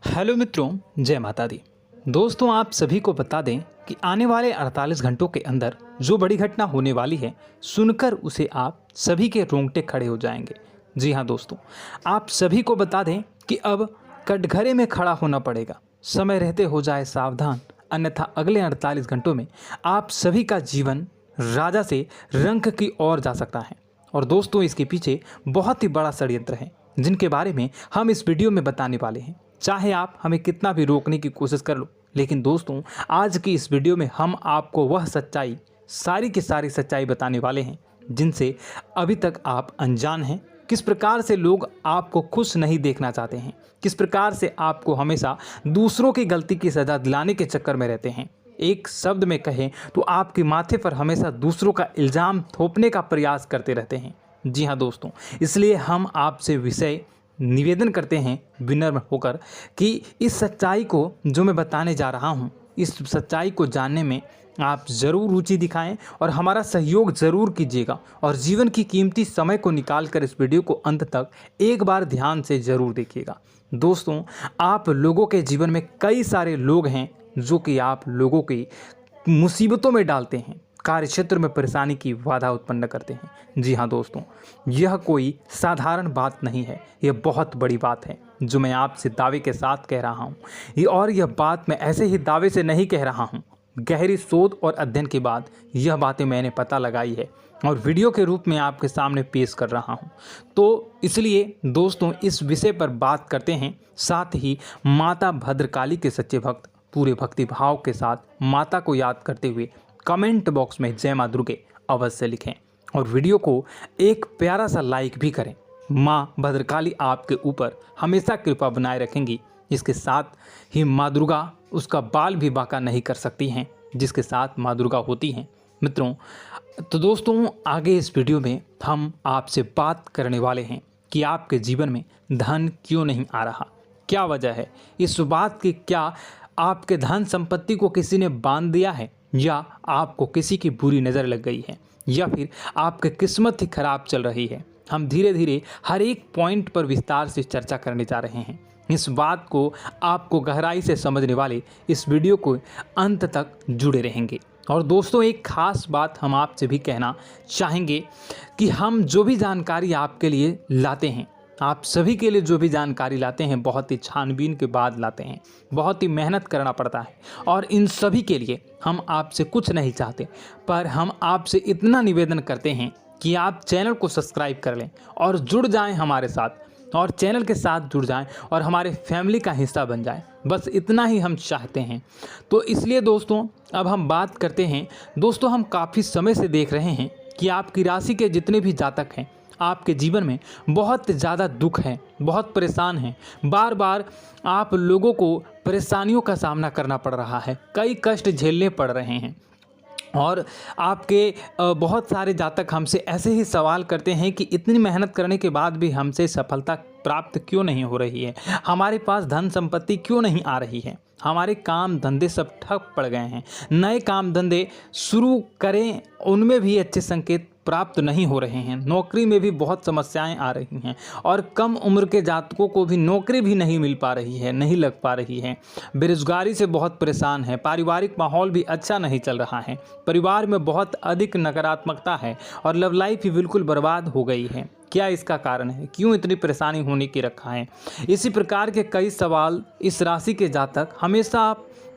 Hello मित्रों, जय माता दी। दोस्तों, आप सभी को बता दें कि आने वाले 48 घंटों के अंदर जो बड़ी घटना होने वाली है, सुनकर उसे आप सभी के रोंगटे खड़े हो जाएंगे। जी हाँ दोस्तों, आप सभी को बता दें कि अब कटघरे में खड़ा होना पड़ेगा। समय रहते हो जाए सावधान, अन्यथा अगले 48 घंटों में आप सभी का जीवन राजा से रंक की ओर जा सकता है। और दोस्तों, इसके पीछे बहुत ही बड़ा षड्यंत्र है, जिनके बारे में हम इस वीडियो में बताने वाले हैं। चाहे आप हमें कितना भी रोकने की कोशिश कर लो, लेकिन दोस्तों, आज की इस वीडियो में हम आपको वह सच्चाई, सारी की सारी सच्चाई बताने वाले हैं जिनसे अभी तक आप अनजान हैं। किस प्रकार से लोग आपको खुश नहीं देखना चाहते हैं, किस प्रकार से आपको हमेशा दूसरों की गलती की सज़ा दिलाने के चक्कर में रहते हैं। एक शब्द में कहें तो आपके माथे पर हमेशा दूसरों का इल्ज़ाम थोपने का प्रयास करते रहते हैं। जी हाँ दोस्तों, इसलिए हम आपसे विषय निवेदन करते हैं विनम्र होकर कि इस सच्चाई को जो मैं बताने जा रहा हूँ, इस सच्चाई को जानने में आप ज़रूर रुचि दिखाएं और हमारा सहयोग ज़रूर कीजिएगा। और जीवन की कीमती समय को निकाल कर इस वीडियो को अंत तक एक बार ध्यान से ज़रूर देखिएगा। दोस्तों, आप लोगों के जीवन में कई सारे लोग हैं जो कि आप लोगों की मुसीबतों में डालते हैं, कार्य क्षेत्र में परेशानी की बाधा उत्पन्न करते हैं। जी हाँ दोस्तों, यह कोई साधारण बात नहीं है, यह बहुत बड़ी बात है जो मैं आपसे दावे के साथ कह रहा हूँ। और यह बात मैं ऐसे ही दावे से नहीं कह रहा हूँ, गहरी शोध और अध्ययन के बाद यह बातें मैंने पता लगाई है और वीडियो के रूप में आपके सामने पेश कर रहा हूँ। तो इसलिए दोस्तों, इस विषय पर बात करते हैं। साथ ही माता भद्रकाली के सच्चे भक्त पूरे भक्ति भाव के साथ माता को याद करते हुए कमेंट बॉक्स में जय मां दुर्गे अवश्य लिखें और वीडियो को एक प्यारा सा लाइक भी करें। माँ भद्रकाली आपके ऊपर हमेशा कृपा बनाए रखेंगी। इसके साथ ही माँ दुर्गा उसका बाल भी बांका नहीं कर सकती हैं, जिसके साथ माँ दुर्गा होती हैं। मित्रों, तो दोस्तों, आगे इस वीडियो में हम आपसे बात करने वाले हैं कि आपके जीवन में धन क्यों नहीं आ रहा, क्या वजह है इस बात की। क्या आपके धन संपत्ति को किसी ने बांध दिया है, या आपको किसी की बुरी नज़र लग गई है, या फिर आपकी किस्मत ही खराब चल रही है। हम धीरे धीरे हर एक पॉइंट पर विस्तार से चर्चा करने जा रहे हैं। इस बात को आपको गहराई से समझने वाले इस वीडियो को अंत तक जुड़े रहेंगे। और दोस्तों, एक खास बात हम आपसे भी कहना चाहेंगे कि हम जो भी जानकारी आपके लिए लाते हैं, आप सभी के लिए जो भी जानकारी लाते हैं, बहुत ही छानबीन के बाद लाते हैं, बहुत ही मेहनत करना पड़ता है। और इन सभी के लिए हम आपसे कुछ नहीं चाहते, पर हम आपसे इतना निवेदन करते हैं कि आप चैनल को सब्सक्राइब कर लें और जुड़ जाएं हमारे साथ, और चैनल के साथ जुड़ जाएं और हमारे फैमिली का हिस्सा बन जाएं। बस इतना ही हम चाहते हैं। तो इसलिए दोस्तों, अब हम बात करते हैं। दोस्तों, हम काफ़ी समय से देख रहे हैं कि आपकी राशि के जितने भी जातक हैं, आपके जीवन में बहुत ज़्यादा दुख है, बहुत परेशान हैं। बार बार आप लोगों को परेशानियों का सामना करना पड़ रहा है, कई कष्ट झेलने पड़ रहे हैं। और आपके बहुत सारे जातक हमसे ऐसे ही सवाल करते हैं कि इतनी मेहनत करने के बाद भी हमसे सफलता प्राप्त क्यों नहीं हो रही है, हमारे पास धन संपत्ति क्यों नहीं आ रही है, हमारे काम धंधे सब ठप पड़ गए हैं, नए काम धंधे शुरू करें उनमें भी अच्छे संकेत प्राप्त नहीं हो रहे हैं, नौकरी में भी बहुत समस्याएं आ रही हैं, और कम उम्र के जातकों को भी नौकरी भी नहीं मिल पा रही है, नहीं लग पा रही है, बेरोजगारी से बहुत परेशान है, पारिवारिक माहौल भी अच्छा नहीं चल रहा है, परिवार में बहुत अधिक नकारात्मकता है और लव लाइफ भी बिल्कुल बर्बाद हो गई है। क्या इसका कारण है, क्यों इतनी परेशानी होने की रखा है? इसी प्रकार के कई सवाल इस राशि के जातक हमेशा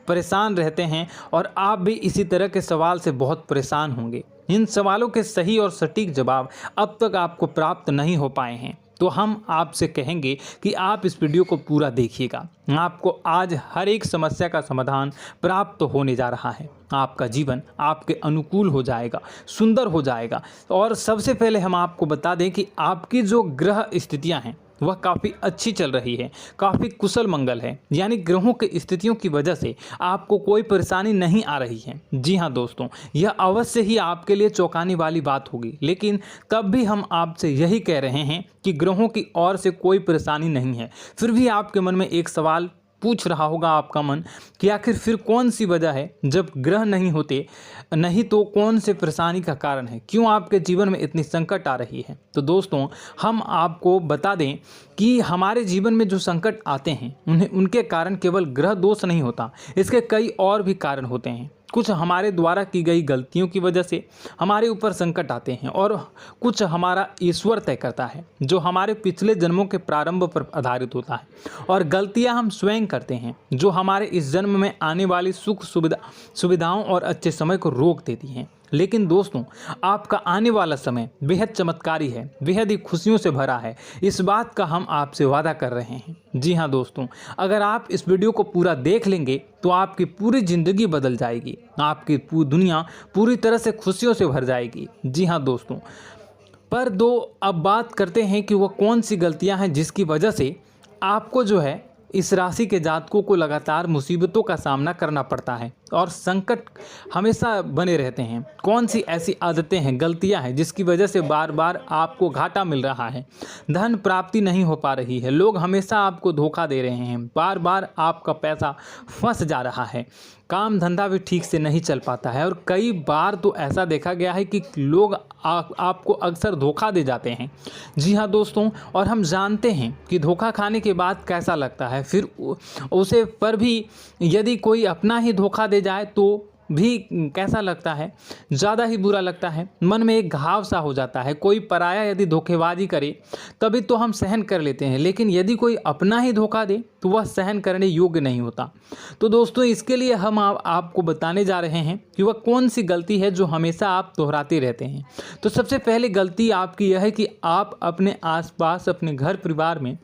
परेशान रहते हैं, और आप भी इसी तरह के सवाल से बहुत परेशान होंगे। इन सवालों के सही और सटीक जवाब अब तक आपको प्राप्त नहीं हो पाए हैं, तो हम आपसे कहेंगे कि आप इस वीडियो को पूरा देखिएगा। आपको आज हर एक समस्या का समाधान प्राप्त होने जा रहा है। आपका जीवन आपके अनुकूल हो जाएगा, सुंदर हो जाएगा। और सबसे पहले हम आपको बता दें कि आपकी जो ग्रह स्थितियां हैं वह काफ़ी अच्छी चल रही है, काफ़ी कुशल मंगल है, यानी ग्रहों की स्थितियों की वजह से आपको कोई परेशानी नहीं आ रही है। जी हाँ दोस्तों, यह अवश्य ही आपके लिए चौंकाने वाली बात होगी, लेकिन तब भी हम आपसे यही कह रहे हैं कि ग्रहों की ओर से कोई परेशानी नहीं है। फिर भी आपके मन में एक सवाल पूछ रहा होगा आपका मन कि आखिर फिर कौन सी वजह है, जब ग्रह नहीं होते नहीं तो कौन से परेशानी का कारण है, क्यों आपके जीवन में इतनी संकट आ रही है। तो दोस्तों हम आपको बता दें कि हमारे जीवन में जो संकट आते हैं उनके कारण केवल ग्रह दोष नहीं होता, इसके कई और भी कारण होते हैं। कुछ हमारे द्वारा की गई गलतियों की वजह से हमारे ऊपर संकट आते हैं और कुछ हमारा ईश्वर तय करता है, जो हमारे पिछले जन्मों के प्रारंभ पर आधारित होता है। और गलतियां हम स्वयं करते हैं, जो हमारे इस जन्म में आने वाली सुख सुविधाओं और अच्छे समय को रोक देती हैं। लेकिन दोस्तों आपका आने वाला समय बेहद चमत्कारी है, बेहद ही खुशियों से भरा है, इस बात का हम आपसे वादा कर रहे हैं। जी हाँ दोस्तों, अगर आप इस वीडियो को पूरा देख लेंगे तो आपकी पूरी ज़िंदगी बदल जाएगी, आपकी पूरी दुनिया पूरी तरह से खुशियों से भर जाएगी। जी हाँ दोस्तों, पर अब बात करते हैं कि वह कौन सी गलतियां हैं जिसकी वजह से आपको जो है इस राशि के जातकों को लगातार मुसीबतों का सामना करना पड़ता है और संकट हमेशा बने रहते हैं। कौन सी ऐसी आदतें हैं, गलतियां हैं जिसकी वजह से बार बार आपको घाटा मिल रहा है, धन प्राप्ति नहीं हो पा रही है, लोग हमेशा आपको धोखा दे रहे हैं, बार बार आपका पैसा फंस जा रहा है, काम धंधा भी ठीक से नहीं चल पाता है और कई बार तो ऐसा देखा गया है कि लोग आपको अक्सर धोखा दे जाते हैं। जी हाँ दोस्तों, और हम जानते हैं कि धोखा खाने के बाद कैसा लगता है, फिर उसे पर भी यदि कोई अपना ही धोखा दे जाए तो भी कैसा लगता है, ज़्यादा ही बुरा लगता है, मन में एक घाव सा हो जाता है। कोई पराया यदि धोखेबाजी करे तभी तो हम सहन कर लेते हैं, लेकिन यदि कोई अपना ही धोखा दे तो वह सहन करने योग्य नहीं होता। तो दोस्तों इसके लिए हम आपको बताने जा रहे हैं कि वह कौन सी गलती है जो हमेशा आप दोहराते रहते हैं। तो सबसे पहली गलती आपकी यह है कि आप अपने आसपास, अपने घर परिवार में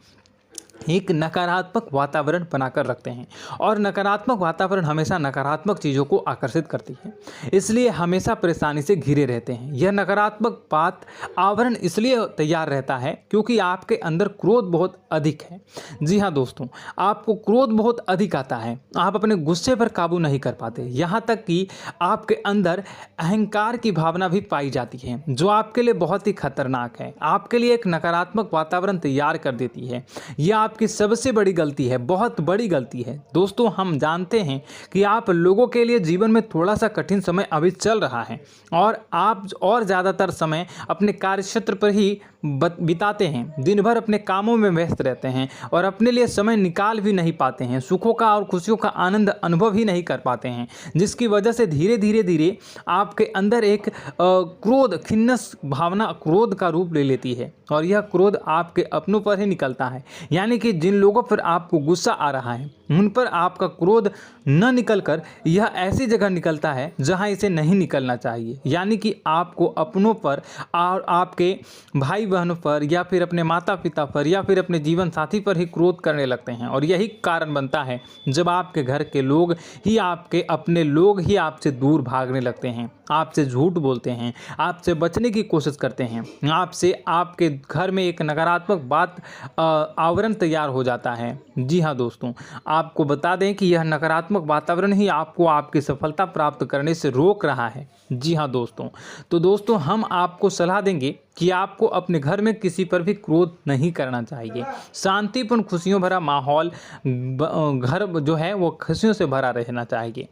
एक नकारात्मक वातावरण बनाकर रखते हैं और नकारात्मक वातावरण हमेशा नकारात्मक चीज़ों को आकर्षित करती है, इसलिए हमेशा परेशानी से घिरे रहते हैं। यह नकारात्मक आवरण इसलिए तैयार रहता है क्योंकि आपके अंदर क्रोध बहुत अधिक है। जी हाँ दोस्तों, आपको क्रोध बहुत अधिक आता है, आप अपने गुस्से पर काबू नहीं कर पाते, यहाँ तक कि आपके अंदर अहंकार की भावना भी पाई जाती है, जो आपके लिए बहुत ही खतरनाक है, आपके लिए एक नकारात्मक वातावरण तैयार कर देती है। यह आपकी सबसे बड़ी गलती है, बहुत बड़ी गलती है। दोस्तों हम जानते हैं कि आप लोगों के लिए जीवन में थोड़ा सा कठिन समय अभी चल रहा है और आप और ज़्यादातर समय अपने कार्यक्षेत्र पर ही बिताते हैं, दिन भर अपने कामों में व्यस्त रहते हैं और अपने लिए समय निकाल भी नहीं पाते हैं, सुखों का और खुशियों का आनंद अनुभव ही नहीं कर पाते हैं, जिसकी वजह से धीरे धीरे आपके अंदर एक क्रोध, खिन्नस भावना क्रोध का रूप ले लेती है और यह क्रोध आपके अपनों पर ही निकलता है। यानी कि जिन लोगों पर आपको गुस्सा आ रहा है उन पर आपका क्रोध न निकलकर यह ऐसी जगह निकलता है जहां इसे नहीं निकलना चाहिए। यानी कि आपको अपनों पर और आपके भाई बहनों पर या फिर अपने माता पिता पर या फिर अपने जीवन साथी पर ही क्रोध करने लगते हैं और यही कारण बनता है जब आपके घर के लोग ही, आपके अपने लोग ही आपसे दूर भागने लगते हैं, आपसे झूठ बोलते हैं, आपसे बचने की कोशिश करते हैं, आपसे आपके घर में एक नकारात्मक आवरण तैयार हो जाता है। जी हाँ दोस्तों, आपको बता दें कि यह नकारात्मक वातावरण ही आपको आपकी सफलता प्राप्त करने से रोक रहा है। जी हाँ दोस्तों, तो दोस्तों हम आपको सलाह देंगे कि आपको अपने घर में किसी पर भी क्रोध नहीं करना चाहिए। शांतिपूर्ण खुशियों भरा माहौल, घर जो है वो खुशियों से भरा रहना चाहिए।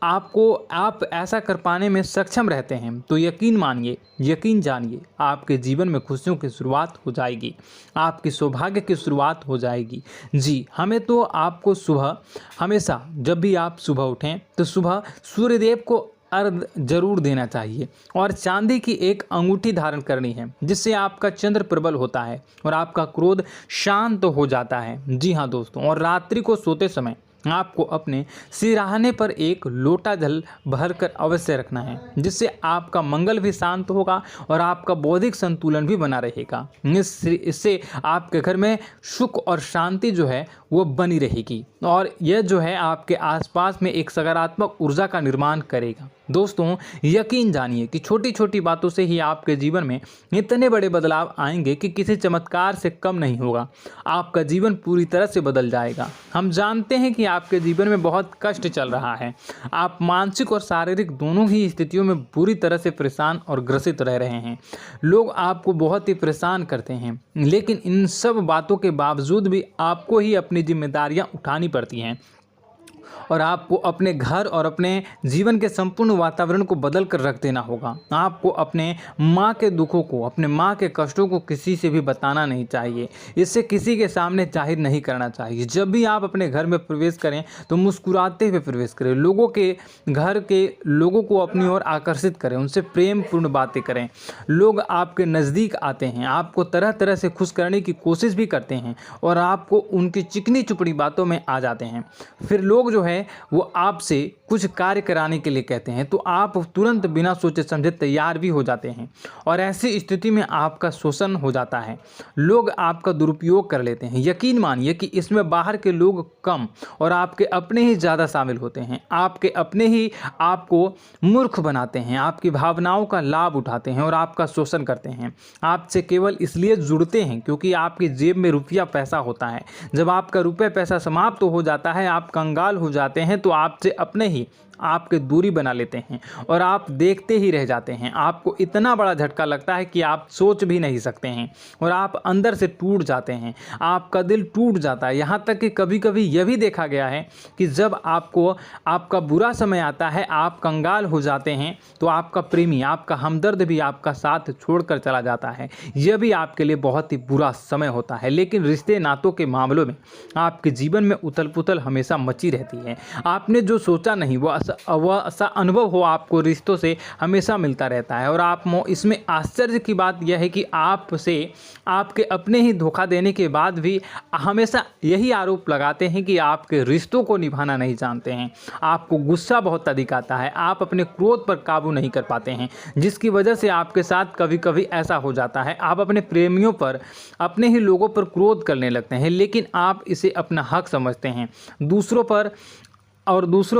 आप ऐसा कर पाने में सक्षम रहते हैं तो यकीन मानिए, यकीन जानिए, आपके जीवन में खुशियों की शुरुआत हो जाएगी, आपकी सौभाग्य की शुरुआत हो जाएगी। जी, हमें तो आपको सुबह, हमेशा जब भी आप सुबह उठें तो सुबह सूर्यदेव को अर्घ जरूर देना चाहिए और चांदी की एक अंगूठी धारण करनी है, जिससे आपका चंद्र प्रबल होता है और आपका क्रोध शांत हो जाता है। जी हाँ दोस्तों, और रात्रि को सोते समय आपको अपने सिरहाने पर एक लोटा जल भरकर अवश्य रखना है, जिससे आपका मंगल भी शांत होगा और आपका बौद्धिक संतुलन भी बना रहेगा। इससे आपके घर में सुख और शांति जो है वो बनी रहेगी और यह जो है आपके आसपास में एक सकारात्मक ऊर्जा का निर्माण करेगा। दोस्तों यकीन जानिए कि छोटी छोटी बातों से ही आपके जीवन में इतने बड़े बदलाव आएंगे कि किसी चमत्कार से कम नहीं होगा, आपका जीवन पूरी तरह से बदल जाएगा। हम जानते हैं कि आपके जीवन में बहुत कष्ट चल रहा है। आप मानसिक और शारीरिक दोनों ही स्थितियों में बुरी तरह से परेशान और ग्रसित रह रहे हैं। लोग आपको बहुत ही परेशान करते हैं, लेकिन इन सब बातों के बावजूद भी आपको ही अपनी जिम्मेदारियां उठानी पड़ती हैं और आपको अपने घर और अपने जीवन के संपूर्ण वातावरण को बदल कर रख देना होगा। आपको अपने माँ के दुखों को, अपने माँ के कष्टों को किसी से भी बताना नहीं चाहिए। इससे किसी के सामने जाहिर नहीं करना चाहिए। जब भी आप अपने घर में प्रवेश करें तो मुस्कुराते हुए प्रवेश करें। लोगों के घर के लोगों को अपनी ओर आकर्षित करें, उनसे प्रेमपूर्ण बातें करें। लोग आपके नज़दीक आते हैं, आपको तरह तरह से खुश करने की कोशिश भी करते हैं और आपको उनकी चिकनी चुपड़ी बातों में आ जाते हैं। फिर लोग जो है वो आपसे कुछ कार्य कराने के लिए कहते हैं तो आप तुरंत बिना सोचे समझे तैयार भी हो जाते हैं और ऐसी स्थिति में आपका शोषण हो जाता है। लोग आपका दुरुपयोग कर लेते हैं। यकीन मानिए कि इसमें बाहर के लोग कम और आपके अपने ही ज़्यादा शामिल होते हैं। आपके अपने ही आपको मूर्ख बनाते हैं, आपकी भावनाओं का लाभ उठाते हैं और आपका शोषण करते हैं। आपसे केवल इसलिए जुड़ते हैं क्योंकि आपकी जेब में रुपया पैसा होता है। जब आपका रुपया पैसा समाप्त हो जाता है, आप कंगाल हो जाते हैं तो आपसे अपने ही आपके दूरी बना लेते हैं और आप देखते ही रह जाते हैं। आपको इतना बड़ा झटका लगता है कि आप सोच भी नहीं सकते हैं और आप अंदर से टूट जाते हैं। आपका दिल टूट जाता है। यहाँ तक कि कभी कभी यह भी देखा गया है कि जब आपको आपका बुरा समय आता है, आप कंगाल हो जाते हैं तो आपका प्रेमी, आपका हमदर्द भी आपका साथ छोड़कर चला जाता है। यह भी आपके लिए बहुत ही बुरा समय होता है। लेकिन रिश्ते नातों के मामलों में आपके जीवन में उथल पुथल हमेशा मची रहती है। आपने जो सोचा नहीं वह ऐसा अनुभव हो आपको रिश्तों से हमेशा मिलता रहता है। और आप इसमें आश्चर्य की बात यह है कि आपसे आपके अपने ही धोखा देने के बाद भी हमेशा यही आरोप लगाते हैं कि आपके रिश्तों को निभाना नहीं जानते हैं। आपको गुस्सा बहुत अधिक आता है, आप अपने क्रोध पर काबू नहीं कर पाते हैं, जिसकी वजह से आपके साथ कभी कभी ऐसा हो जाता है आप अपने प्रेमियों पर, अपने ही लोगों पर क्रोध करने लगते हैं। लेकिन आप इसे अपना हक समझते हैं, दूसरों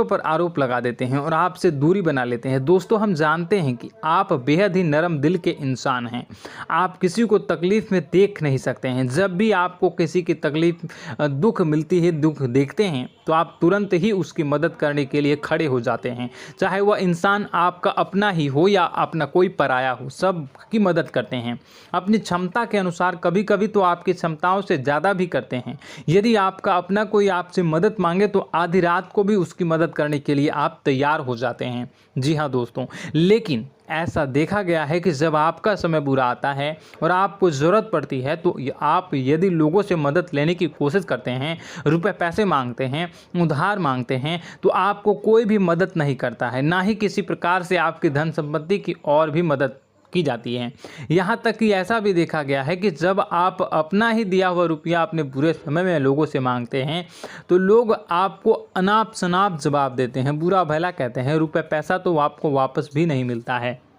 पर आरोप लगा देते हैं और आपसे दूरी बना लेते हैं। दोस्तों, हम जानते हैं कि आप बेहद ही नरम दिल के इंसान हैं। आप किसी को तकलीफ़ में देख नहीं सकते हैं। जब भी आपको किसी की तकलीफ़, दुख मिलती है, दुख देखते हैं तो आप तुरंत ही उसकी मदद करने के लिए खड़े हो जाते हैं। चाहे वह इंसान आपका अपना ही हो या अपना कोई पराया हो, सब की मदद करते हैं अपनी क्षमता के अनुसार। कभी कभी तो आपकी क्षमताओं से ज़्यादा भी करते हैं। यदि आपका अपना कोई आपसे मदद मांगे तो आधी रात को भी उसकी मदद करने के लिए आप तैयार हो जाते हैं। जी हाँ दोस्तों, लेकिन ऐसा देखा गया है कि जब आपका समय बुरा आता है और आपको ज़रूरत पड़ती है तो आप यदि लोगों से मदद लेने की कोशिश करते हैं, रुपए पैसे मांगते हैं, उधार मांगते हैं, तो आपको कोई भी मदद नहीं करता है। ना ही किसी प्रकार से आपकी धन संपत्ति की और भी मदद की जाती है। यहाँ तक कि ऐसा भी देखा गया है कि जब आप अपना ही दिया हुआ रुपया अपने बुरे समय में लोगों से मांगते हैं तो लोग आपको अनाप शनाप जवाब देते हैं, बुरा भला कहते हैं। रुपये पैसा तो आपको वापस भी नहीं मिलता है।